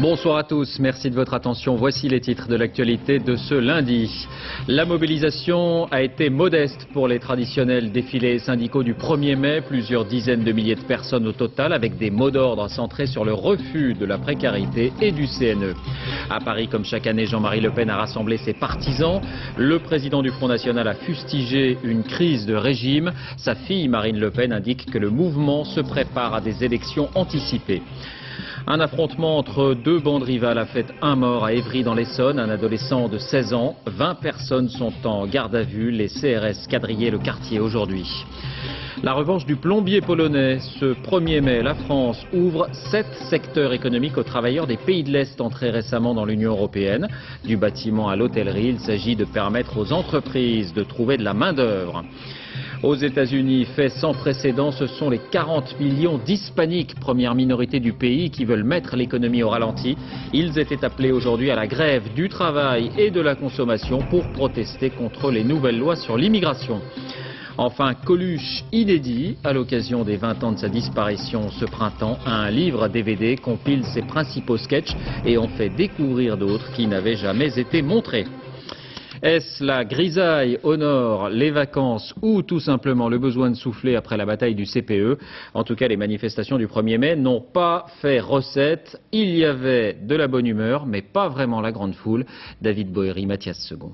Bonsoir à tous, merci de votre attention. Voici les titres de l'actualité de ce lundi. La mobilisation a été modeste pour les traditionnels défilés syndicaux du 1er mai. Plusieurs dizaines de milliers de personnes au total, avec des mots d'ordre centrés sur le refus de la précarité et du CNE. À Paris, comme chaque année, Jean-Marie Le Pen a rassemblé ses partisans. Le président du Front National a fustigé une crise de régime. Sa fille, Marine Le Pen, indique que le mouvement se prépare à des élections anticipées. Un affrontement entre deux bandes rivales a fait un mort à Évry dans l'Essonne, un adolescent de 16 ans. 20 personnes sont en garde à vue. Les CRS quadrillaient le quartier aujourd'hui. La revanche du plombier polonais. Ce 1er mai, la France ouvre 7 secteurs économiques aux travailleurs des pays de l'Est entrés récemment dans l'Union européenne. Du bâtiment à l'hôtellerie, il s'agit de permettre aux entreprises de trouver de la main-d'œuvre. Aux États-Unis, fait sans précédent, ce sont les 40 millions d'hispaniques, première minorité du pays, qui veulent mettre l'économie au ralenti. Ils étaient appelés aujourd'hui à la grève du travail et de la consommation pour protester contre les nouvelles lois sur l'immigration. Enfin, Coluche inédit, à l'occasion des 20 ans de sa disparition ce printemps, un livre DVD compile ses principaux sketchs et en fait découvrir d'autres qui n'avaient jamais été montrés. Est-ce la grisaille au nord, les vacances ou tout simplement le besoin de souffler après la bataille du CPE? En tout cas, les manifestations du 1er mai n'ont pas fait recette. Il y avait de la bonne humeur, mais pas vraiment la grande foule. David Boéry, Mathias Second.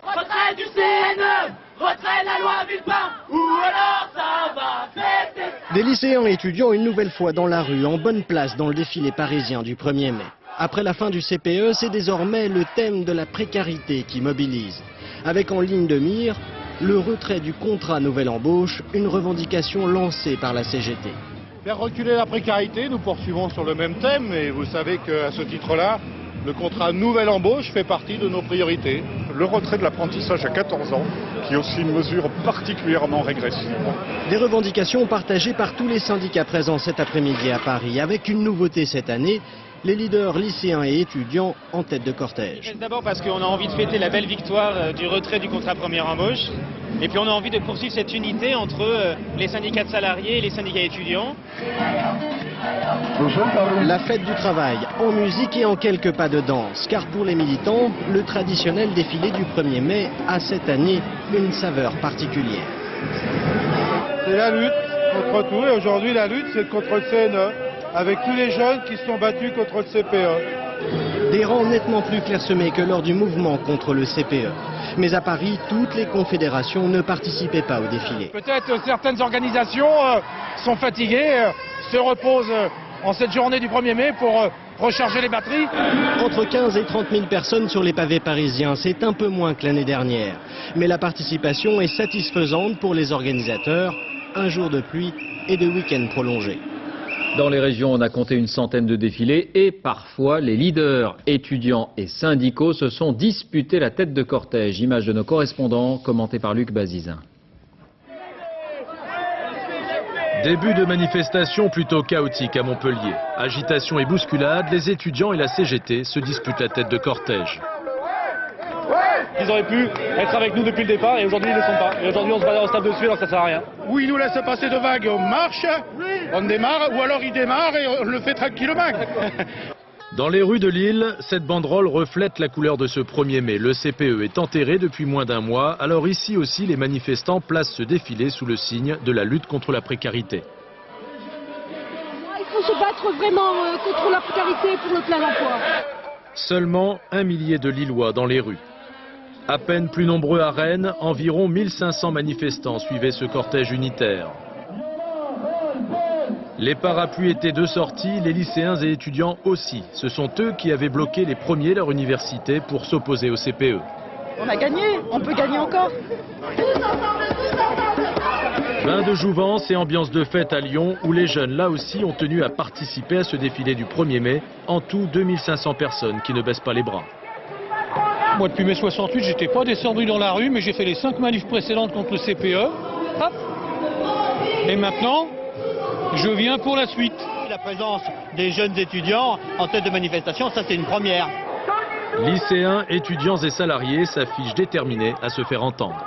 Retrait du CNE, retrait de la loi Villepin, ou alors ça va péter. Des lycéens et étudiants une nouvelle fois dans la rue, en bonne place dans le défilé parisien du 1er mai. Après la fin du CPE, c'est désormais le thème de la précarité qui mobilise. Avec en ligne de mire le retrait du contrat nouvelle embauche, une revendication lancée par la CGT. Faire reculer la précarité, nous poursuivons sur le même thème et vous savez qu'à ce titre-là, le contrat nouvelle embauche fait partie de nos priorités. Le retrait de l'apprentissage à 14 ans, qui est aussi une mesure particulièrement régressive. Des revendications partagées par tous les syndicats présents cet après-midi à Paris, avec une nouveauté cette année, les leaders lycéens et étudiants en tête de cortège. D'abord parce qu'on a envie de fêter la belle victoire du retrait du contrat première embauche. Et puis on a envie de poursuivre cette unité entre les syndicats de salariés et les syndicats étudiants. La fête du travail, en musique et en quelques pas de danse. Car pour les militants, le traditionnel défilé du 1er mai a cette année une saveur particulière. C'est la lutte contre tout et aujourd'hui la lutte c'est contre le CNE, avec tous les jeunes qui se sont battus contre le CPE. Des rangs nettement plus clairsemés que lors du mouvement contre le CPE. Mais à Paris, toutes les confédérations ne participaient pas au défilé. Peut-être certaines organisations sont fatiguées, se reposent en cette journée du 1er mai pour recharger les batteries. Entre 15 et 30 000 personnes sur les pavés parisiens, c'est un peu moins que l'année dernière. Mais la participation est satisfaisante pour les organisateurs. Un jour de pluie et de week-end prolongé. Dans les régions, on a compté une centaine de défilés et parfois les leaders étudiants et syndicaux se sont disputés la tête de cortège. Image de nos correspondants, commentée par Luc Bazizin. Début de manifestation plutôt chaotique à Montpellier. Agitation et bousculade, les étudiants et la CGT se disputent la tête de cortège. Ils auraient pu être avec nous depuis le départ et aujourd'hui ils ne le sont pas. Et aujourd'hui on se tape dessus alors ça sert à rien. Ou ils nous laissent passer de vagues, on marche, on démarre, ou alors ils démarrent et on le fait tranquillement. Dans les rues de Lille, cette banderole reflète la couleur de ce 1er mai. Le CPE est enterré depuis moins d'un mois, alors ici aussi les manifestants placent ce défilé sous le signe de la lutte contre la précarité. Il faut se battre vraiment contre la précarité pour le plein emploi. Seulement 1 millier de Lillois dans les rues. À peine plus nombreux à Rennes, environ 1500 manifestants suivaient ce cortège unitaire. Les parapluies étaient de sortie, les lycéens et étudiants aussi. Ce sont eux qui avaient bloqué les premiers leur université pour s'opposer au CPE. On a gagné, on peut gagner encore. Bain de jouvence et ambiance de fête à Lyon, où les jeunes, là aussi, ont tenu à participer à ce défilé du 1er mai. En tout, 2500 personnes qui ne baissent pas les bras. Moi, depuis mai 68, j'étais pas descendu dans la rue, mais j'ai fait les 5 manifs précédentes contre le CPE. Hop. Et maintenant, je viens pour la suite. La présence des jeunes étudiants en tête de manifestation, ça c'est une première. Lycéens, étudiants et salariés s'affichent déterminés à se faire entendre.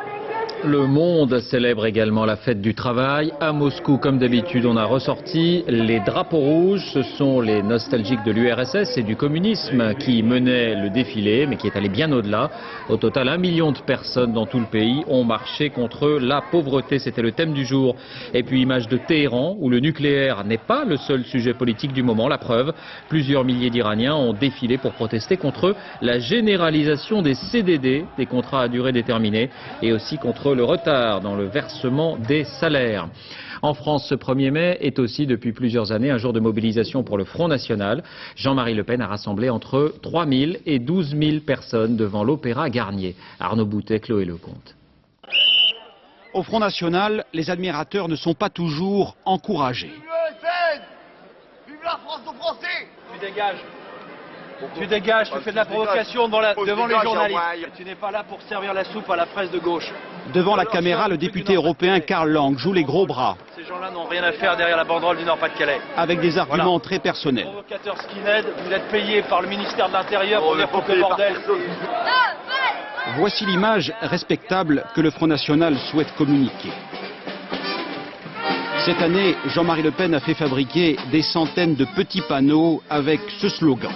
Le monde célèbre également la fête du travail. À Moscou, comme d'habitude, on a ressorti les drapeaux rouges. Ce sont les nostalgiques de l'URSS et du communisme qui menaient le défilé, mais qui est allé bien au-delà. Au total, 1 million de personnes dans tout le pays ont marché contre la pauvreté. C'était le thème du jour. Et puis, image de Téhéran, où le nucléaire n'est pas le seul sujet politique du moment. La preuve, plusieurs milliers d'Iraniens ont défilé pour protester contre la généralisation des CDD, des contrats à durée déterminée, et aussi contre le retard dans le versement des salaires. En France, ce 1er mai est aussi depuis plusieurs années un jour de mobilisation pour le Front National. Jean-Marie Le Pen a rassemblé entre 3 000 et 12 000 personnes devant l'Opéra Garnier. Arnaud Boutet, Chloé Lecomte. Au Front National, les admirateurs ne sont pas toujours encouragés. Vive la France aux Français! Tu dégages. Tu dégages, tu fais de la provocation devant les journalistes. Tu n'es pas là pour servir la soupe à la presse de gauche. Devant la caméra, le député européen Karl Lang joue les gros bras. Ces gens-là n'ont rien à faire derrière la banderole du Nord-Pas-de-Calais. Avec des arguments très personnels. Provocateur skinhead, vous êtes payé par le ministère de l'Intérieur pour dire que bordel. Voici l'image respectable que le Front National souhaite communiquer. Cette année, Jean-Marie Le Pen a fait fabriquer des centaines de petits panneaux avec ce slogan.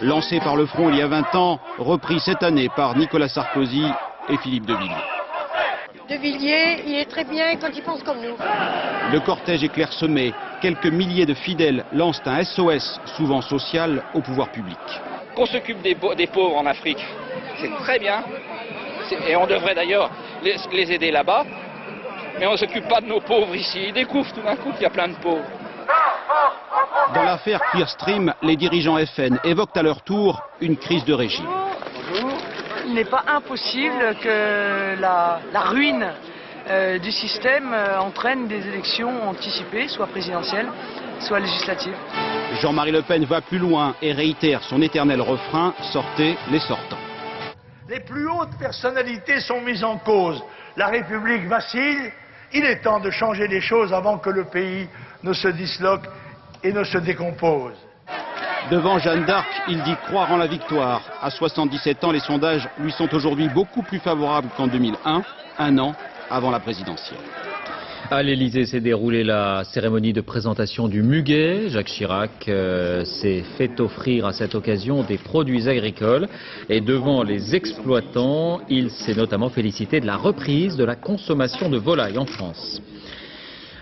Lancé par le Front il y a 20 ans, repris cette année par Nicolas Sarkozy et Philippe de Villiers. De Villiers, il est très bien quand il pense comme nous. Le cortège est clairsemé. Quelques milliers de fidèles lancent un SOS, souvent social, au pouvoir public. Qu'on s'occupe des pauvres en Afrique, c'est très bien. Et on devrait d'ailleurs les aider là-bas. Mais on ne s'occupe pas de nos pauvres ici. Ils découvrent tout d'un coup qu'il y a plein de pauvres. Dans l'affaire Clearstream, les dirigeants FN évoquent à leur tour une crise de régime. Bonjour. Il n'est pas impossible que la ruine du système entraîne des élections anticipées, soit présidentielles, soit législatives. Jean-Marie Le Pen va plus loin et réitère son éternel refrain « Sortez les sortants ». Les plus hautes personnalités sont mises en cause. La République vacille. Il est temps de changer les choses avant que le pays ne se disloque et ne se décompose. Devant Jeanne d'Arc, il dit croire en la victoire. À 77 ans, les sondages lui sont aujourd'hui beaucoup plus favorables qu'en 2001, un an avant la présidentielle. À l'Elysée s'est déroulée la cérémonie de présentation du muguet. Jacques Chirac s'est fait offrir à cette occasion des produits agricoles. Et devant les exploitants, il s'est notamment félicité de la reprise de la consommation de volailles en France.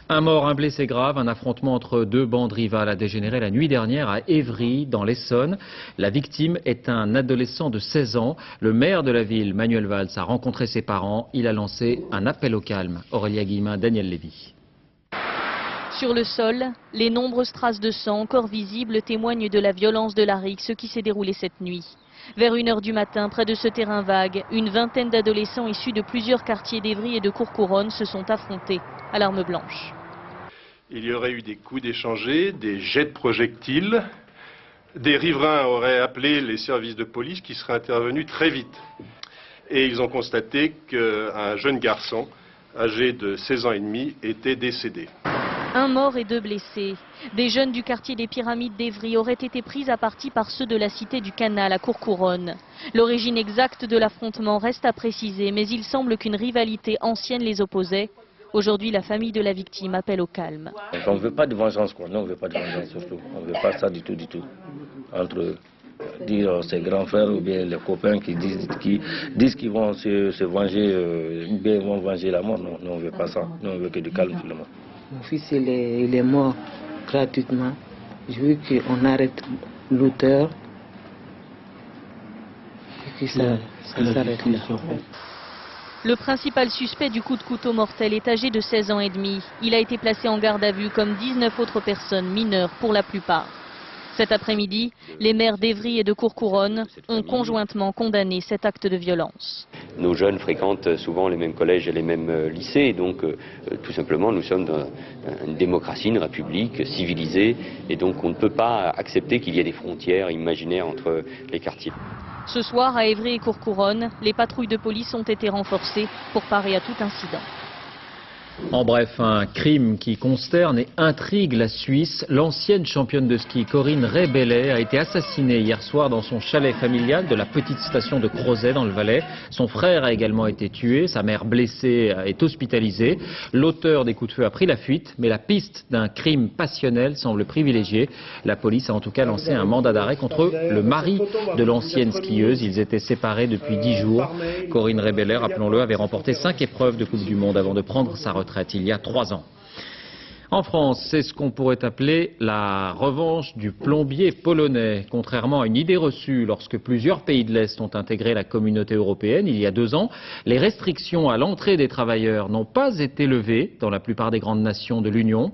Un mort, un blessé grave, un affrontement entre deux bandes rivales a dégénéré la nuit dernière à Évry, dans l'Essonne. La victime est un adolescent de 16 ans. Le maire de la ville, Manuel Valls, a rencontré ses parents. Il a lancé un appel au calme. Aurélia Guillemin, Daniel Lévy. Sur le sol, les nombreuses traces de sang encore visibles témoignent de la violence de la rixe qui s'est déroulée cette nuit. Vers 1 h du matin, près de ce terrain vague, une vingtaine d'adolescents issus de plusieurs quartiers d'Évry et de Courcouronnes se sont affrontés à l'arme blanche. Il y aurait eu des coups d'échangés, des jets de projectiles. Des riverains auraient appelé les services de police qui seraient intervenus très vite. Et ils ont constaté qu'un jeune garçon, âgé de 16 ans et demi, était décédé. Un mort et 2 blessés. Des jeunes du quartier des Pyramides d'Évry auraient été pris à partie par ceux de la cité du Canal à Courcouronnes. L'origine exacte de l'affrontement reste à préciser, mais il semble qu'une rivalité ancienne les opposait. Aujourd'hui, la famille de la victime appelle au calme. On ne veut pas de vengeance, quoi. Non, on ne veut pas de vengeance, surtout. On ne veut pas ça du tout, du tout. Entre dire ses grands frères ou bien les copains qui disent qu'ils vont se venger, ou bien vont venger la mort. Non, on ne veut pas ça. Nous, on veut que du calme, finalement. Mon fils, il est mort gratuitement. Je veux qu'on arrête l'auteur et que ça s'arrête là. Le principal suspect du coup de couteau mortel est âgé de 16 ans et demi. Il a été placé en garde à vue comme 19 autres personnes mineures pour la plupart. Cet après-midi, les maires d'Évry et de Courcouronnes ont conjointement condamné cet acte de violence. Nos jeunes fréquentent souvent les mêmes collèges et les mêmes lycées, donc tout simplement nous sommes dans une démocratie, une république civilisée, et donc on ne peut pas accepter qu'il y ait des frontières imaginaires entre les quartiers. Ce soir, à Évry et Courcouronnes, les patrouilles de police ont été renforcées pour parer à tout incident. En bref, un crime qui consterne et intrigue la Suisse. L'ancienne championne de ski Corinne Reybellet a été assassinée hier soir dans son chalet familial de la petite station de Crozet dans le Valais. Son frère a également été tué, sa mère blessée est hospitalisée. L'auteur des coups de feu a pris la fuite, mais la piste d'un crime passionnel semble privilégiée. La police a en tout cas lancé un mandat d'arrêt contre le mari de l'ancienne skieuse. Ils étaient séparés depuis 10 jours. Corinne Reybellet, rappelons-le, avait remporté 5 épreuves de Coupe du Monde avant de prendre sa retraite il y a 3 ans. En France, c'est ce qu'on pourrait appeler la revanche du plombier polonais. Contrairement à une idée reçue lorsque plusieurs pays de l'Est ont intégré la communauté européenne il y a 2 ans, les restrictions à l'entrée des travailleurs n'ont pas été levées dans la plupart des grandes nations de l'Union.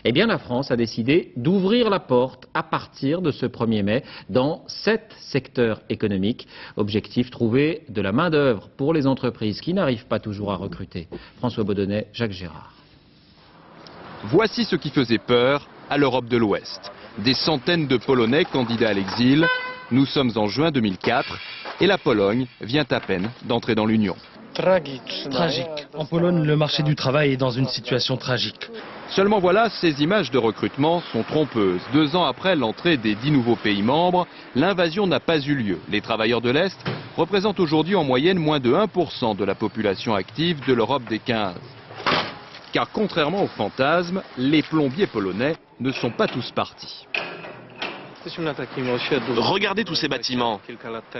Eh bien, la France a décidé d'ouvrir la porte à partir de ce 1er mai dans 7 secteurs économiques. Objectif, trouver de la main-d'œuvre pour les entreprises qui n'arrivent pas toujours à recruter. François Baudonnet, Jacques Gérard. Voici ce qui faisait peur à l'Europe de l'Ouest. Des centaines de Polonais candidats à l'exil. Nous sommes en juin 2004 et la Pologne vient à peine d'entrer dans l'Union. Tragique. En Pologne, le marché du travail est dans une situation tragique. Seulement voilà, ces images de recrutement sont trompeuses. 2 ans après l'entrée des 10 nouveaux pays membres, l'invasion n'a pas eu lieu. Les travailleurs de l'Est représentent aujourd'hui en moyenne moins de 1% de la population active de l'Europe des 15. Car contrairement aux fantasmes, les plombiers polonais ne sont pas tous partis. Regardez tous ces bâtiments.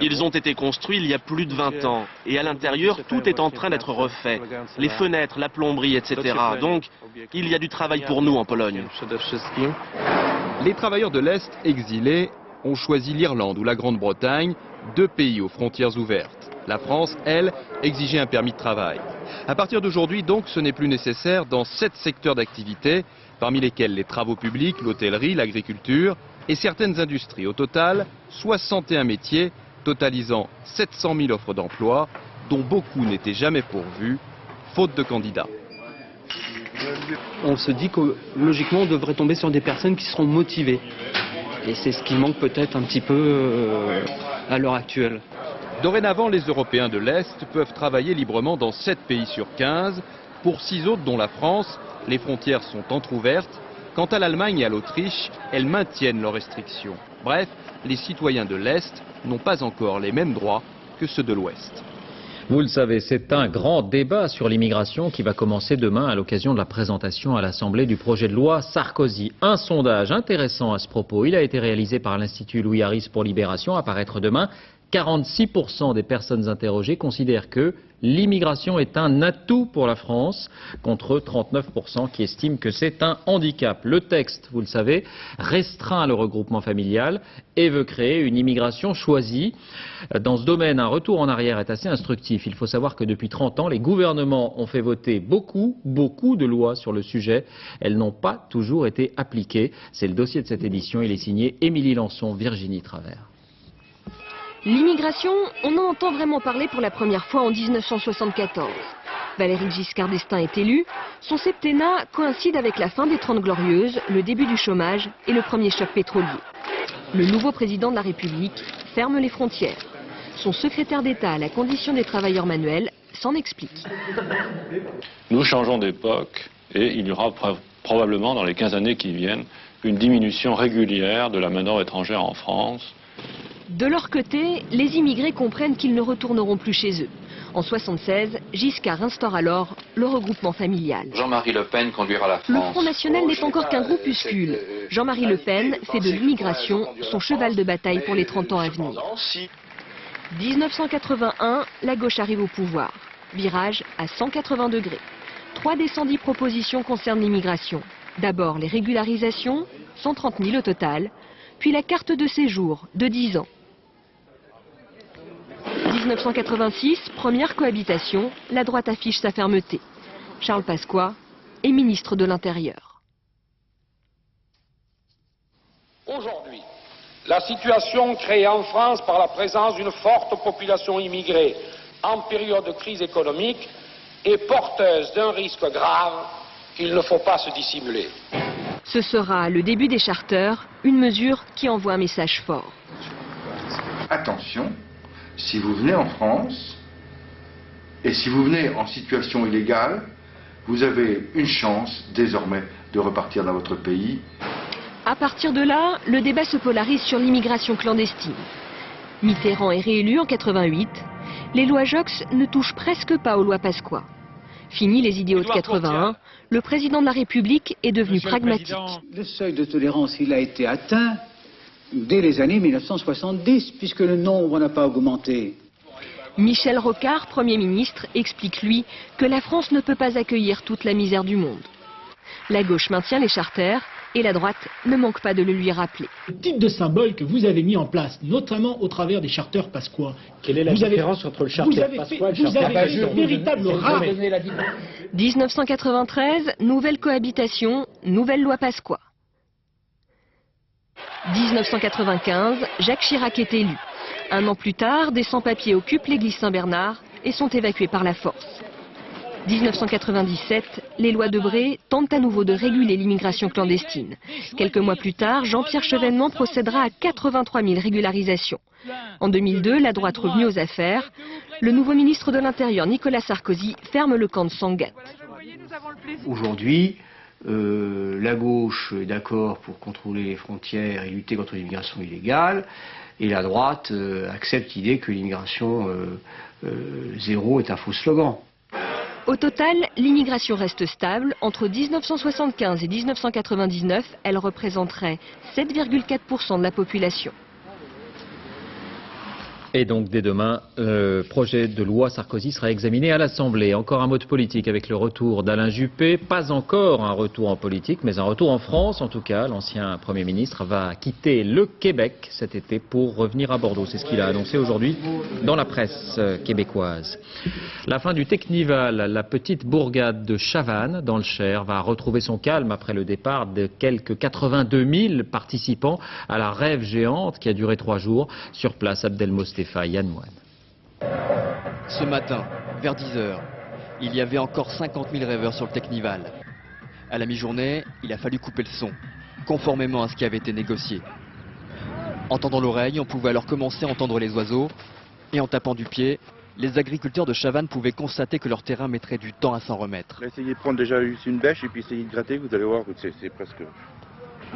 Ils ont été construits il y a plus de 20 ans. Et à l'intérieur, tout est en train d'être refait. Les fenêtres, la plomberie, etc. Donc, il y a du travail pour nous en Pologne. Les travailleurs de l'Est exilés ont choisi l'Irlande ou la Grande-Bretagne, 2 pays aux frontières ouvertes. La France, elle, exigeait un permis de travail. À partir d'aujourd'hui, donc, ce n'est plus nécessaire dans 7 secteurs d'activité, parmi lesquels les travaux publics, l'hôtellerie, l'agriculture et certaines industries. Au total, 61 métiers, totalisant 700 000 offres d'emploi, dont beaucoup n'étaient jamais pourvus, faute de candidats. On se dit que logiquement, on devrait tomber sur des personnes qui seront motivées. Et c'est ce qui manque peut-être un petit peu à l'heure actuelle. Dorénavant, les Européens de l'Est peuvent travailler librement dans 7 pays sur 15. Pour 6 autres, dont la France, les frontières sont entrouvertes. Quant à l'Allemagne et à l'Autriche, elles maintiennent leurs restrictions. Bref, les citoyens de l'Est n'ont pas encore les mêmes droits que ceux de l'Ouest. Vous le savez, c'est un grand débat sur l'immigration qui va commencer demain à l'occasion de la présentation à l'Assemblée du projet de loi Sarkozy. Un sondage intéressant à ce propos, il a été réalisé par l'Institut Louis Harris pour Libération, à paraître demain. 46% des personnes interrogées considèrent que l'immigration est un atout pour la France, contre 39% qui estiment que c'est un handicap. Le texte, vous le savez, restreint le regroupement familial et veut créer une immigration choisie. Dans ce domaine, un retour en arrière est assez instructif. Il faut savoir que depuis 30 ans, les gouvernements ont fait voter beaucoup de lois sur le sujet. Elles n'ont pas toujours été appliquées. C'est le dossier de cette édition. Il est signé Émilie Lançon, Virginie Travers. L'immigration, on en entend vraiment parler pour la première fois en 1974. Valéry Giscard d'Estaing est élu. Son septennat coïncide avec la fin des 30 Glorieuses, le début du chômage et le premier choc pétrolier. Le nouveau président de la République ferme les frontières. Son secrétaire d'État à la condition des travailleurs manuels s'en explique. Nous changeons d'époque et il y aura probablement dans les 15 années qui viennent une diminution régulière de la main-d'œuvre étrangère en France. De leur côté, les immigrés comprennent qu'ils ne retourneront plus chez eux. En 1976, Giscard instaure alors le regroupement familial. Jean-Marie Le Pen conduira la France. Le Front National n'est encore qu'un groupuscule. Jean-Marie Le Pen fait de l'immigration son cheval de bataille pour les 30 ans à venir. 1981, la gauche arrive au pouvoir. Virage à 180 degrés. 3 des 110 propositions concernent l'immigration. D'abord les régularisations, 130 000 au total, puis la carte de séjour de 10 ans. 1986, première cohabitation, la droite affiche sa fermeté. Charles Pasqua est ministre de l'Intérieur. Aujourd'hui, la situation créée en France par la présence d'une forte population immigrée en période de crise économique est porteuse d'un risque grave qu'il ne faut pas se dissimuler. Ce sera le début des charters, une mesure qui envoie un message fort. Attention, si vous venez en France, et si vous venez en situation illégale, vous avez une chance désormais de repartir dans votre pays. À partir de là, le débat se polarise sur l'immigration clandestine. Mitterrand est réélu en 88. Les lois Joxe ne touchent presque pas aux lois Pasqua. Fini les idéaux de 81, le président de la République est devenu pragmatique. Le seuil de tolérance, il a été atteint dès les années 1970, puisque le nombre n'a pas augmenté. Michel Rocard, Premier ministre, explique lui que la France ne peut pas accueillir toute la misère du monde. La gauche maintient les charters et la droite ne manque pas de le lui rappeler. Le type de symbole que vous avez mis en place, notamment au travers des charters pasquois. Quelle est la différence entre le charter pasquois et le charter fait une véritable rare. 1993, nouvelle cohabitation, nouvelle loi Pasqua. 1995, Jacques Chirac est élu. Un an plus tard, des sans-papiers occupent l'église Saint-Bernard et sont évacués par la force. 1997, les lois Debré tentent à nouveau de réguler l'immigration clandestine. Quelques mois plus tard, Jean-Pierre Chevènement procédera à 83 000 régularisations. En 2002, la droite revenue aux affaires. Le nouveau ministre de l'Intérieur, Nicolas Sarkozy, ferme le camp de Sangatte. Aujourd'hui, la gauche est d'accord pour contrôler les frontières et lutter contre l'immigration illégale, et la droite accepte l'idée que l'immigration zéro est un faux slogan. Au total, l'immigration reste stable. Entre 1975 et 1999, elle représenterait 7,4% de la population. Et donc dès demain, le projet de loi Sarkozy sera examiné à l'Assemblée. Encore un mot de politique avec le retour d'Alain Juppé. Pas encore un retour en politique, mais un retour en France. En tout cas, l'ancien Premier ministre va quitter le Québec cet été pour revenir à Bordeaux. C'est ce qu'il a annoncé aujourd'hui dans la presse québécoise. La fin du Technival, la petite bourgade de Chavannes, dans le Cher, va retrouver son calme après le départ de quelques 82 000 participants à la rêve géante qui a duré 3 jours. Sur place, Abdelmostefa. Yann Moine. Ce matin, vers 10 h, il y avait encore 50 000 rêveurs sur le Technival. À la mi-journée, il a fallu couper le son, conformément à ce qui avait été négocié. En tendant l'oreille, on pouvait alors commencer à entendre les oiseaux, et en tapant du pied, les agriculteurs de Chavannes pouvaient constater que leur terrain mettrait du temps à s'en remettre. Essayez de prendre déjà une bêche et puis essayez de gratter, vous allez voir que c'est presque...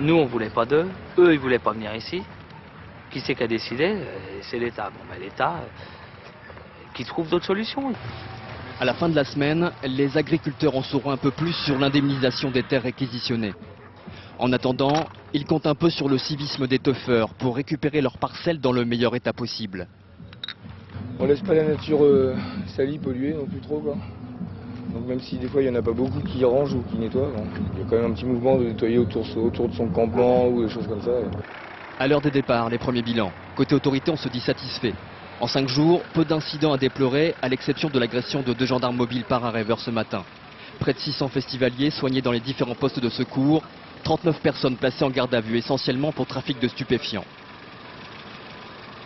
Nous, on voulait pas d'eux, eux, ils voulaient pas venir ici. Qui c'est qui a décidé? C'est l'État. Bon, ben, l'État qui trouve d'autres solutions. À la fin de la semaine, les agriculteurs en sauront un peu plus sur l'indemnisation des terres réquisitionnées. En attendant, ils comptent un peu sur le civisme des teufeurs pour récupérer leurs parcelles dans le meilleur état possible. On laisse pas la nature salie, polluée non plus trop, quoi. Donc même si des fois il n'y en a pas beaucoup qui rangent ou qui nettoient, bon, il y a quand même un petit mouvement de nettoyer autour de son campement ou des choses comme ça. À l'heure des départs, les premiers bilans. Côté autorité, on se dit satisfait. En 5 jours, peu d'incidents à déplorer, à l'exception de l'agression de 2 gendarmes mobiles par un rêveur ce matin. Près de 600 festivaliers soignés dans les différents postes de secours, 39 personnes placées en garde à vue, essentiellement pour trafic de stupéfiants.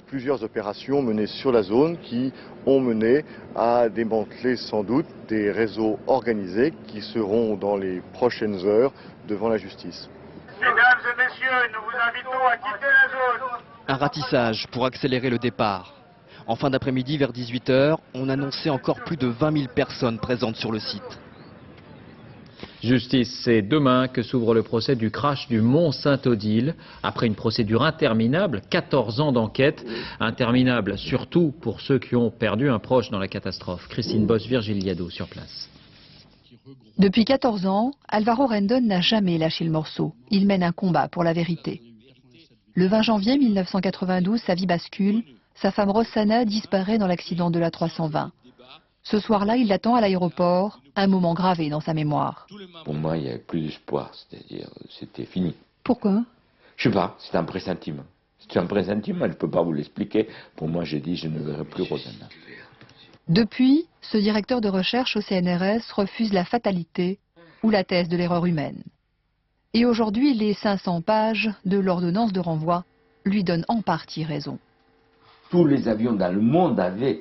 Plusieurs opérations menées sur la zone qui ont mené à démanteler sans doute des réseaux organisés qui seront dans les prochaines heures devant la justice. Mesdames et messieurs, nous vous invitons à quitter la zone. Un ratissage pour accélérer le départ. En fin d'après-midi, vers 18 h, on annonçait encore plus de 20 000 personnes présentes sur le site. Justice, c'est demain que s'ouvre le procès du crash du Mont Saint-Odile. Après une procédure interminable, 14 ans d'enquête, interminable surtout pour ceux qui ont perdu un proche dans la catastrophe. Christine Boss-Virgiliado sur place. Depuis 14 ans, Alvaro Rendon n'a jamais lâché le morceau. Il mène un combat pour la vérité. Le 20 janvier 1992, sa vie bascule. Sa femme Rossana disparaît dans l'accident de la 320. Ce soir-là, il l'attend à l'aéroport, un moment gravé dans sa mémoire. Pour moi, il n'y avait plus d'espoir, c'est-à-dire c'était fini. Pourquoi? Je sais pas, c'est un pressentiment. C'est un pressentiment, je ne peux pas vous l'expliquer. Pour moi, j'ai dit, je ne verrai plus Rossana. Depuis, ce directeur de recherche au CNRS refuse la fatalité ou la thèse de l'erreur humaine. Et aujourd'hui, les 500 pages de l'ordonnance de renvoi lui donnent en partie raison. Tous les avions dans le monde avaient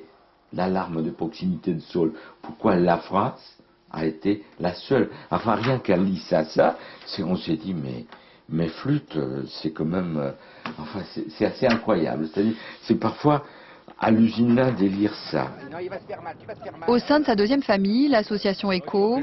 l'alarme de proximité de sol. Pourquoi la France a été la seule? Enfin, rien qu'à lire ça, on s'est dit, mais flûte, c'est quand même... enfin, c'est assez incroyable. C'est-à-dire, c'est parfois... hallucinant de lire ça. Au sein de sa deuxième famille, l'association ECHO,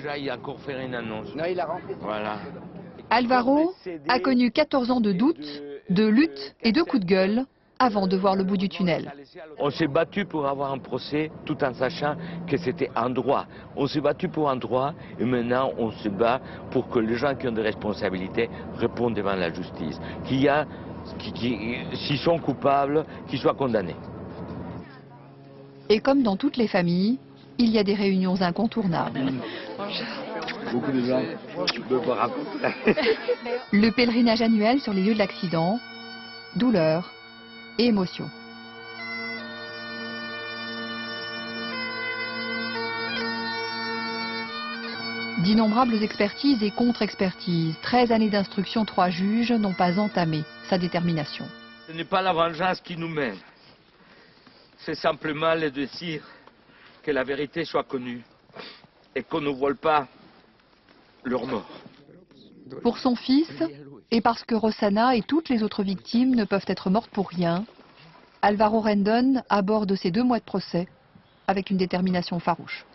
Alvaro a connu 14 ans de doute, de lutte et de coups de gueule avant de voir le bout du tunnel. On s'est battu pour avoir un procès tout en sachant que c'était un droit. On s'est battu pour un droit et maintenant on se bat pour que les gens qui ont des responsabilités répondent devant la justice. S'ils sont coupables, qu'ils soient condamnés. Et comme dans toutes les familles, il y a des réunions incontournables. Beaucoup de gens me racontent. Le pèlerinage annuel sur les lieux de l'accident, douleur et émotion. D'innombrables expertises et contre-expertises, 13 années d'instruction, 3 juges n'ont pas entamé sa détermination. Ce n'est pas la vengeance qui nous mène. C'est simplement le désir que la vérité soit connue et qu'on ne vole pas leur mort. Pour son fils, et parce que Rossana et toutes les autres victimes ne peuvent être mortes pour rien, Alvaro Rendón aborde ces 2 mois de procès avec une détermination farouche.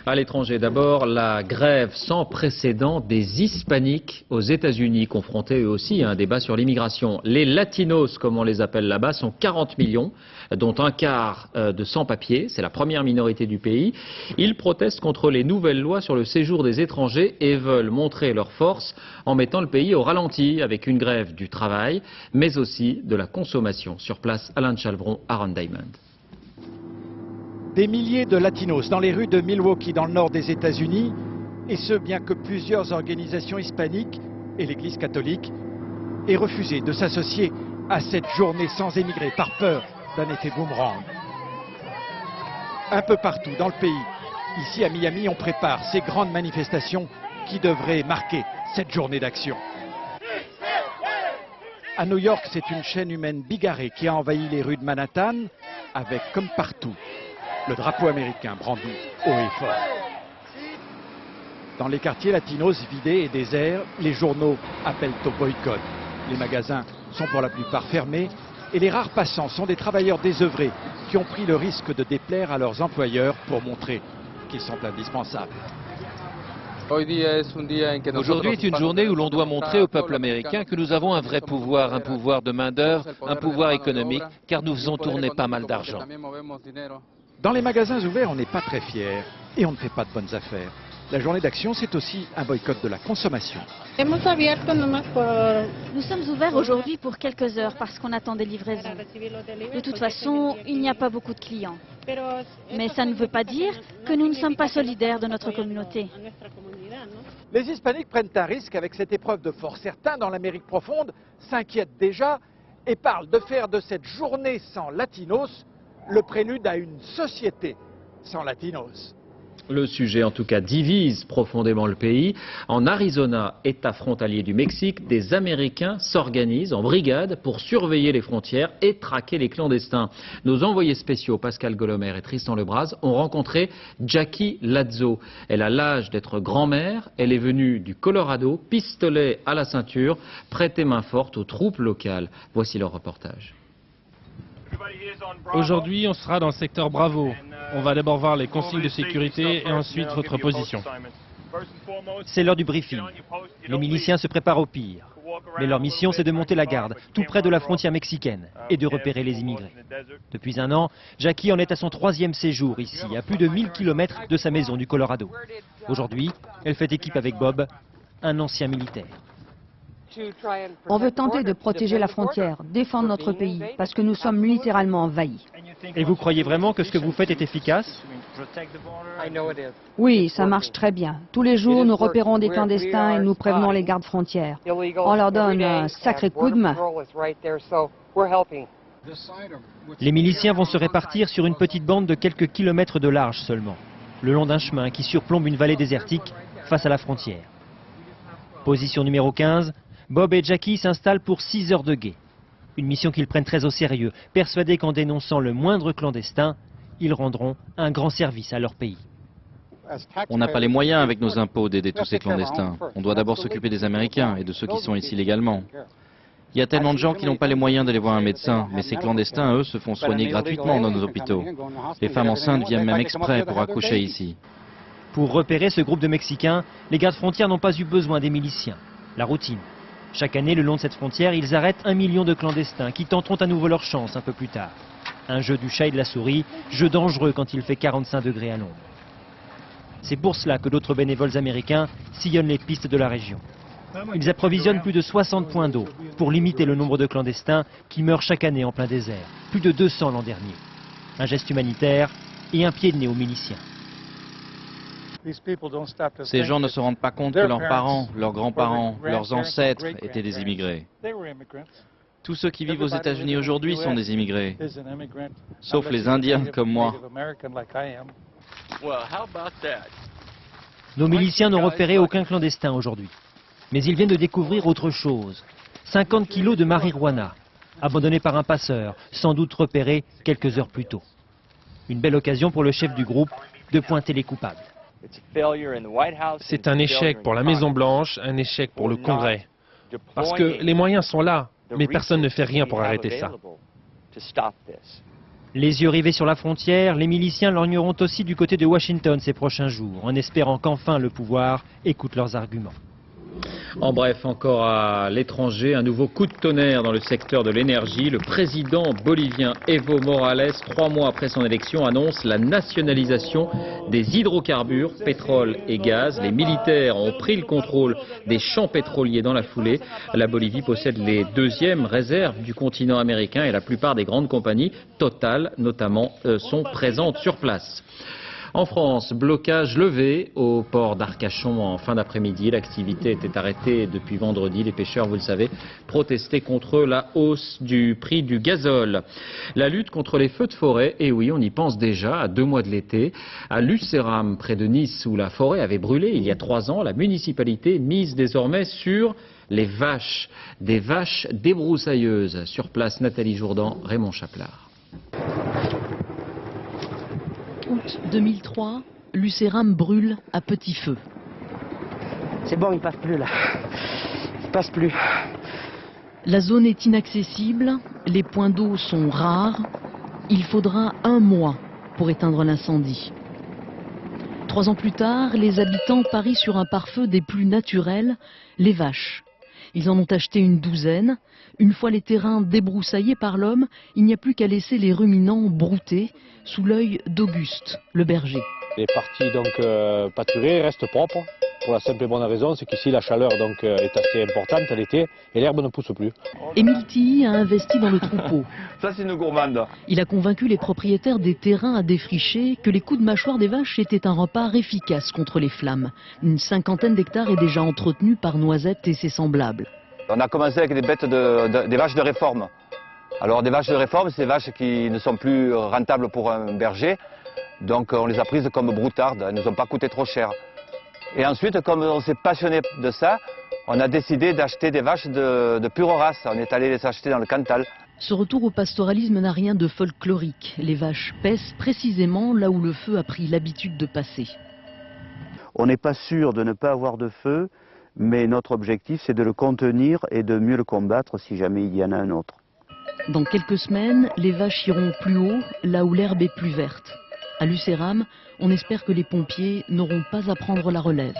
À l'étranger, d'abord, la grève sans précédent des hispaniques aux États-Unis, confrontés eux aussi à un débat sur l'immigration. Les latinos, comme on les appelle là-bas, sont 40 millions, dont un quart de sans-papiers. C'est la première minorité du pays. Ils protestent contre les nouvelles lois sur le séjour des étrangers et veulent montrer leur force en mettant le pays au ralenti avec une grève du travail, mais aussi de la consommation. Sur place, Alain Chalvron, Aaron Diamond. Des milliers de latinos dans les rues de Milwaukee, dans le nord des États-Unis, et ce bien que plusieurs organisations hispaniques et l'Église catholique aient refusé de s'associer à cette journée sans émigrés par peur d'un effet boomerang. Un peu partout dans le pays, ici à Miami, on prépare ces grandes manifestations qui devraient marquer cette journée d'action. À New York, c'est une chaîne humaine bigarrée qui a envahi les rues de Manhattan avec, comme partout, le drapeau américain brandi haut et fort. Dans les quartiers latinos vidés et déserts, les journaux appellent au boycott. Les magasins sont pour la plupart fermés et les rares passants sont des travailleurs désœuvrés qui ont pris le risque de déplaire à leurs employeurs pour montrer qu'ils sont indispensables. Aujourd'hui est une journée où l'on doit montrer au peuple américain que nous avons un vrai pouvoir, un pouvoir de main-d'œuvre, un pouvoir économique, car nous faisons tourner pas mal d'argent. Dans les magasins ouverts, on n'est pas très fiers et on ne fait pas de bonnes affaires. La journée d'action, c'est aussi un boycott de la consommation. Nous sommes ouverts aujourd'hui pour quelques heures parce qu'on attend des livraisons. De toute façon, il n'y a pas beaucoup de clients. Mais ça ne veut pas dire que nous ne sommes pas solidaires de notre communauté. Les hispaniques prennent un risque avec cette épreuve de force. Certains, dans l'Amérique profonde, s'inquiètent déjà et parlent de faire de cette journée sans latinos le prélude à une société sans latinos. Le sujet, en tout cas, divise profondément le pays. En Arizona, État frontalier du Mexique, des Américains s'organisent en brigade pour surveiller les frontières et traquer les clandestins. Nos envoyés spéciaux, Pascal Golomer et Tristan Lebras, ont rencontré Jackie Lazo. Elle a l'âge d'être grand-mère. Elle est venue du Colorado, pistolet à la ceinture, prêter main forte aux troupes locales. Voici leur reportage. Aujourd'hui, on sera dans le secteur Bravo. On va d'abord voir les consignes de sécurité et ensuite votre position. C'est l'heure du briefing. Les miliciens se préparent au pire. Mais leur mission, c'est de monter la garde, tout près de la frontière mexicaine, et de repérer les immigrés. Depuis un an, Jackie en est à son 3e séjour ici, à plus de 1000 km de sa maison du Colorado. Aujourd'hui, elle fait équipe avec Bob, un ancien militaire. On veut tenter de protéger la frontière, défendre notre pays, parce que nous sommes littéralement envahis. Et vous croyez vraiment que ce que vous faites est efficace? Oui, ça marche très bien. Tous les jours, nous repérons des clandestins et nous prévenons les gardes frontières. On leur donne un sacré coup de main. Les miliciens vont se répartir sur une petite bande de quelques kilomètres de large seulement, le long d'un chemin qui surplombe une vallée désertique face à la frontière. Position numéro 15. Bob et Jackie s'installent pour 6 heures de guet. Une mission qu'ils prennent très au sérieux, persuadés qu'en dénonçant le moindre clandestin, ils rendront un grand service à leur pays. On n'a pas les moyens avec nos impôts d'aider tous ces clandestins. On doit d'abord s'occuper des Américains et de ceux qui sont ici légalement. Il y a tellement de gens qui n'ont pas les moyens d'aller voir un médecin, mais ces clandestins, eux, se font soigner gratuitement dans nos hôpitaux. Les femmes enceintes viennent même exprès pour accoucher ici. Pour repérer ce groupe de Mexicains, les gardes frontières n'ont pas eu besoin des miliciens. La routine. Chaque année, le long de cette frontière, ils arrêtent 1 million de clandestins qui tenteront à nouveau leur chance un peu plus tard. Un jeu du chat et de la souris, jeu dangereux quand il fait 45 degrés à l'ombre. C'est pour cela que d'autres bénévoles américains sillonnent les pistes de la région. Ils approvisionnent plus de 60 points d'eau pour limiter le nombre de clandestins qui meurent chaque année en plein désert. Plus de 200 l'an dernier. Un geste humanitaire et un pied de nez aux miliciens. Ces gens ne se rendent pas compte que leurs parents, leurs grands-parents, leurs ancêtres étaient des immigrés. Tous ceux qui vivent aux États-Unis aujourd'hui sont des immigrés, sauf les Indiens comme moi. Nos miliciens n'ont repéré aucun clandestin aujourd'hui. Mais ils viennent de découvrir autre chose. 50 kilos de marijuana, abandonnés par un passeur, sans doute repéré quelques heures plus tôt. Une belle occasion pour le chef du groupe de pointer les coupables. C'est un échec pour la Maison-Blanche, un échec pour le Congrès. Parce que les moyens sont là, mais personne ne fait rien pour arrêter ça. Les yeux rivés sur la frontière, les miliciens lorgneront aussi du côté de Washington ces prochains jours, en espérant qu'enfin le pouvoir écoute leurs arguments. En bref, encore à l'étranger, un nouveau coup de tonnerre dans le secteur de l'énergie. Le président bolivien Evo Morales, 3 mois après son élection, annonce la nationalisation des hydrocarbures, pétrole et gaz. Les militaires ont pris le contrôle des champs pétroliers dans la foulée. La Bolivie possède les 2e réserves du continent américain et la plupart des grandes compagnies, Total notamment, sont présentes sur place. En France, blocage levé au port d'Arcachon en fin d'après-midi. L'activité était arrêtée depuis vendredi. Les pêcheurs, vous le savez, protestaient contre la hausse du prix du gazole. La lutte contre les feux de forêt, et oui, on y pense déjà, à 2 mois de l'été. À Lucéram, près de Nice, où la forêt avait brûlé il y a 3 ans, la municipalité mise désormais sur les vaches. Des vaches débroussailleuses. Sur place, Nathalie Jourdan, Raymond Chaplard. Août 2003, Lucéram brûle à petit feu. C'est bon, il passe plus là. Il passe plus. La zone est inaccessible, les points d'eau sont rares. Il faudra 1 mois pour éteindre l'incendie. 3 ans plus tard, les habitants parient sur un pare-feu des plus naturels, les vaches. Ils en ont acheté une 12aine. Une fois les terrains débroussaillés par l'homme, il n'y a plus qu'à laisser les ruminants brouter sous l'œil d'Auguste, le berger. Les parties donc pâturées restent propres pour la simple et bonne raison, c'est qu'ici la chaleur donc est assez importante l'été et l'herbe ne pousse plus. Émile Tilly a investi dans le troupeau. Ça c'est une gourmande. Il a convaincu les propriétaires des terrains à défricher que les coups de mâchoire des vaches étaient un rempart efficace contre les flammes. Une 50aine d'hectares est déjà entretenue par Noisette et ses semblables. On a commencé avec des bêtes des vaches de réforme. Alors des vaches de réforme, c'est des vaches qui ne sont plus rentables pour un berger. Donc on les a prises comme broutardes, elles ne nous ont pas coûté trop cher. Et ensuite, comme on s'est passionné de ça, on a décidé d'acheter des vaches de pure race. On est allé les acheter dans le Cantal. Ce retour au pastoralisme n'a rien de folklorique. Les vaches paissent précisément là où le feu a pris l'habitude de passer. On n'est pas sûr de ne pas avoir de feu, mais notre objectif c'est de le contenir et de mieux le combattre si jamais il y en a un autre. Dans quelques semaines, les vaches iront plus haut, là où l'herbe est plus verte. À Lucéram, on espère que les pompiers n'auront pas à prendre la relève.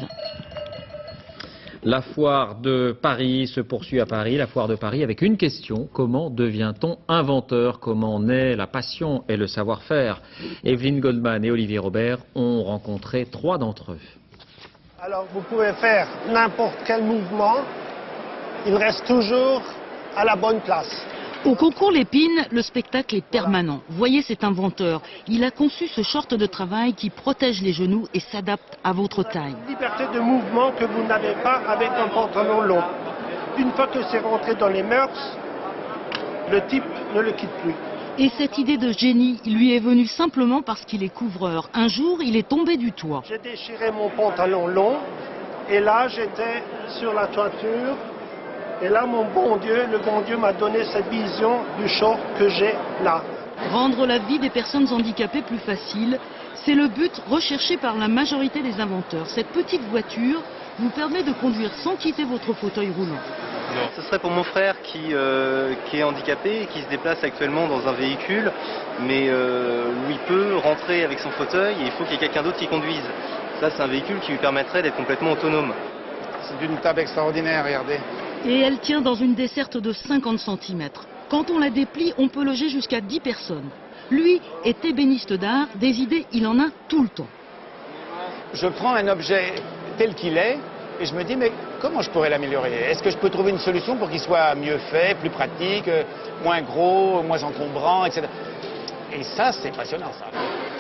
La foire de Paris se poursuit à Paris, la foire de Paris avec une question: comment devient-on inventeur? Comment naît la passion et le savoir-faire? Evelyne Goldman et Olivier Robert ont rencontré 3 d'entre eux. Alors vous pouvez faire n'importe quel mouvement, il reste toujours à la bonne place. Au concours Lépine, le spectacle est permanent. Voyez cet inventeur. Il a conçu ce short de travail qui protège les genoux et s'adapte à votre taille. Liberté de mouvement que vous n'avez pas avec un pantalon long. Une fois que c'est rentré dans les mœurs, le type ne le quitte plus. Et cette idée de génie lui est venue simplement parce qu'il est couvreur. Un jour, il est tombé du toit. J'ai déchiré mon pantalon long et là j'étais sur la toiture. Et là, le bon Dieu m'a donné cette vision du short que j'ai là. Rendre la vie des personnes handicapées plus facile, c'est le but recherché par la majorité des inventeurs. Cette petite voiture vous permet de conduire sans quitter votre fauteuil roulant. Ce serait pour mon frère qui est handicapé et qui se déplace actuellement dans un véhicule, mais où il peut rentrer avec son fauteuil et il faut qu'il y ait quelqu'un d'autre qui conduise. Ça, c'est un véhicule qui lui permettrait d'être complètement autonome. C'est d'une table extraordinaire, regardez. Et elle tient dans une desserte de 50 cm. Quand on la déplie, on peut loger jusqu'à 10 personnes. Lui est ébéniste d'art, des idées, il en a tout le temps. Je prends un objet tel qu'il est et je me dis, mais comment je pourrais l'améliorer? Est-ce que je peux trouver une solution pour qu'il soit mieux fait, plus pratique, moins gros, moins encombrant, etc. Et ça, c'est passionnant, ça.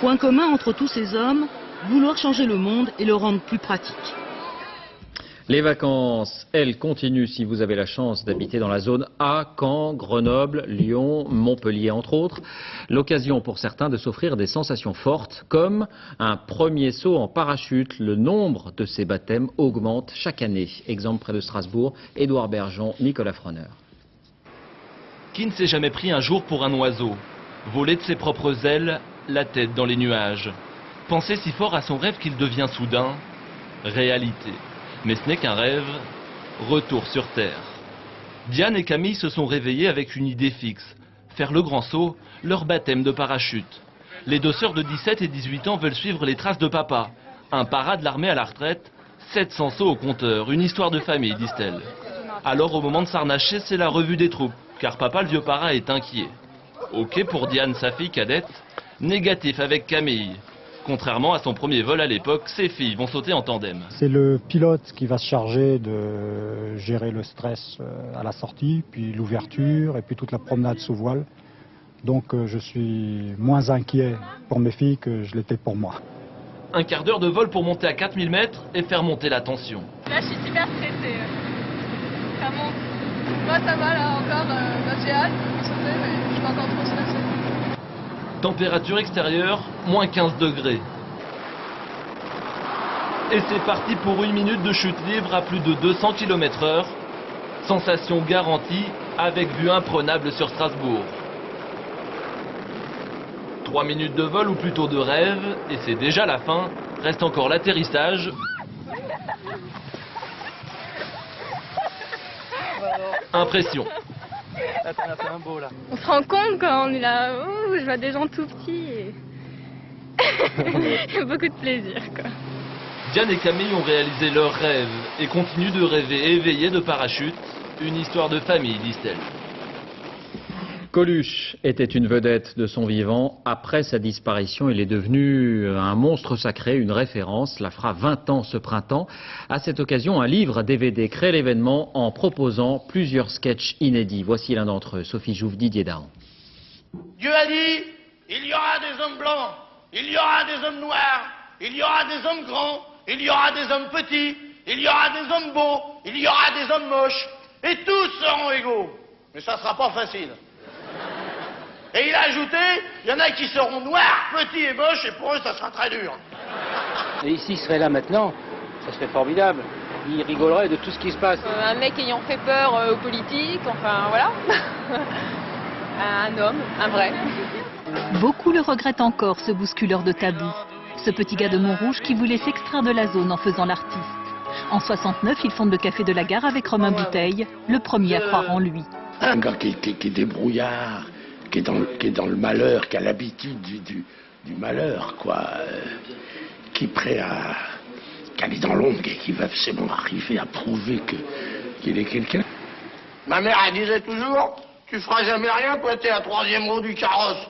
Point commun entre tous ces hommes, vouloir changer le monde et le rendre plus pratique. Les vacances, elles, continuent si vous avez la chance d'habiter dans la zone A, Caen, Grenoble, Lyon, Montpellier entre autres. L'occasion pour certains de s'offrir des sensations fortes comme un premier saut en parachute. Le nombre de ces baptêmes augmente chaque année. Exemple près de Strasbourg, Édouard Bergeon, Nicolas Froner. Qui ne s'est jamais pris un jour pour un oiseau? Voler de ses propres ailes, la tête dans les nuages. Penser si fort à son rêve qu'il devient soudain réalité. Mais ce n'est qu'un rêve, retour sur Terre. Diane et Camille se sont réveillés avec une idée fixe, faire le grand saut, leur baptême de parachute. Les deux sœurs de 17 et 18 ans veulent suivre les traces de papa. Un para de l'armée à la retraite, 700 sauts au compteur, une histoire de famille, disent-elles. Alors au moment de s'harnacher, c'est la revue des troupes, car papa le vieux para est inquiet. Ok pour Diane, sa fille cadette, négatif avec Camille. Contrairement à son premier vol à l'époque, ses filles vont sauter en tandem. C'est le pilote qui va se charger de gérer le stress à la sortie, puis l'ouverture, et puis toute la promenade sous voile. Donc je suis moins inquiet pour mes filles que je l'étais pour moi. Un quart d'heure de vol pour monter à 4000 mètres et faire monter la tension. Là, je suis super stressée. Ça monte. Moi, ça va, là, encore. J'ai hâte de sauter, mais je suis pas encore trop stressée. Température extérieure, moins 15 degrés. Et c'est parti pour une minute de chute libre à plus de 200 km/h. Sensation garantie, avec vue imprenable sur Strasbourg. 3 minutes de vol ou plutôt de rêve, et c'est déjà la fin. Reste encore l'atterrissage. Impression. On se rend compte quand on est là, oh, je vois des gens tout petits et il y a beaucoup de plaisir, quoi. Diane et Camille ont réalisé leur rêve et continuent de rêver éveillés de parachute. Une histoire de famille, disent-elles. Coluche était une vedette de son vivant. Après sa disparition, il est devenu un monstre sacré, une référence. La fera 20 ans ce printemps. À cette occasion, un livre DVD crée l'événement en proposant plusieurs sketchs inédits. Voici l'un d'entre eux, Sophie Jouve, Didier Dahan. Dieu a dit, il y aura des hommes blancs, il y aura des hommes noirs, il y aura des hommes grands, il y aura des hommes petits, il y aura des hommes beaux, il y aura des hommes moches, et tous seront égaux. Mais ça ne sera pas facile. Et il a ajouté, il y en a qui seront noirs, petits et moches, et pour eux, ça sera très dur. Et ici, il serait là maintenant, ça serait formidable. Il rigolerait de tout ce qui se passe. Un mec ayant fait peur aux politiques, enfin voilà. Un homme, un vrai. Beaucoup le regrettent encore, ce bousculeur de tabou. Ce petit gars de Montrouge qui voulait s'extraire de la zone en faisant l'artiste. En 69, il fonde le Café de la Gare avec Romain Bouteille, le premier à croire en lui. Un gars qui est débrouillard, qui est dans le malheur, qui a l'habitude du malheur, quoi. Qui est prêt à aller dans l'ombre et qui va absolument arriver à prouver qu'il est quelqu'un. Ma mère, elle disait toujours, tu feras jamais rien, toi, t'es à 3e roue du carrosse.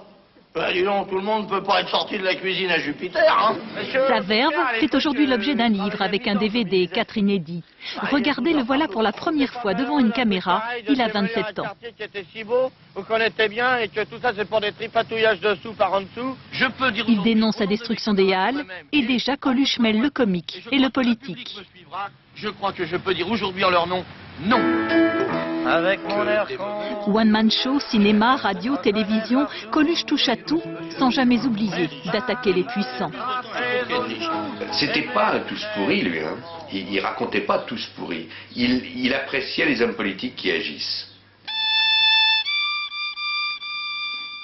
Ben, dis donc, tout le monde ne peut pas être sorti de la cuisine à Jupiter, hein. Sa verve fait aujourd'hui l'objet d'un livre avec un DVD, 4 inédits. Regardez, le voilà pour la première fois devant une caméra, il a 27 ans. Qui était si beau, vous connaissez bien, et que tout ça c'est pour des tripatouillages dessous par en dessous. Je peux dire. Il dénonce la destruction des halles, et déjà Coluche mêle le comique et le politique. Je crois que je peux dire aujourd'hui en leur nom, non. Avec mon air One-man show, cinéma, radio, télévision, Coluche touche à tout, sans jamais oublier d'attaquer les puissants. C'était pas un tous pourri, lui, hein. Il racontait pas tous pourris. Il appréciait les hommes politiques qui agissent.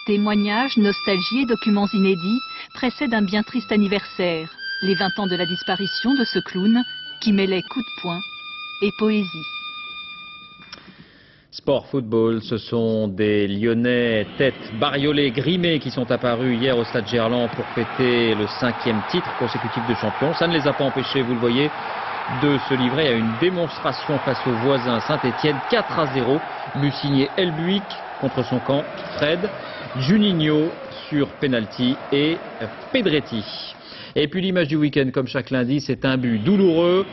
Témoignages, nostalgie et documents inédits précèdent un bien triste anniversaire, les 20 ans de la disparition de ce clown qui mêlait coups de poing et poésie. Sport football, ce sont des Lyonnais têtes bariolées, grimées qui sont apparus hier au Stade Gerland pour fêter le 5e titre consécutif de champion. Ça ne les a pas empêchés, vous le voyez, de se livrer à une démonstration face aux voisins Saint-Etienne, 4-0, but signé El Buick contre son camp, Fred, Juninho sur penalty et Pedretti. Et puis l'image du week-end, comme chaque lundi, c'est un but douloureux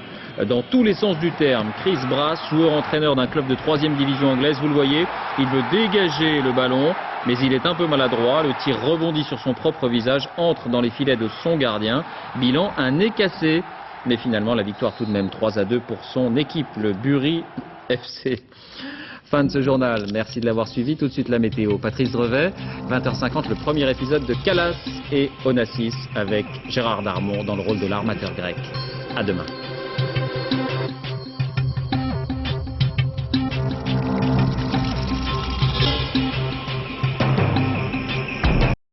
dans tous les sens du terme. Chris Brass, joueur-entraîneur d'un club de 3e division anglaise, vous le voyez, il veut dégager le ballon, mais il est un peu maladroit. Le tir rebondit sur son propre visage, entre dans les filets de son gardien. Bilan, un nez cassé. Mais finalement, la victoire tout de même 3-2 pour son équipe, le Bury FC. Fin de ce journal, merci de l'avoir suivi. Tout de suite la météo. Patrice Drevet, 20h50, le premier épisode de Calas et Onassis avec Gérard Darmon dans le rôle de l'armateur grec. À demain.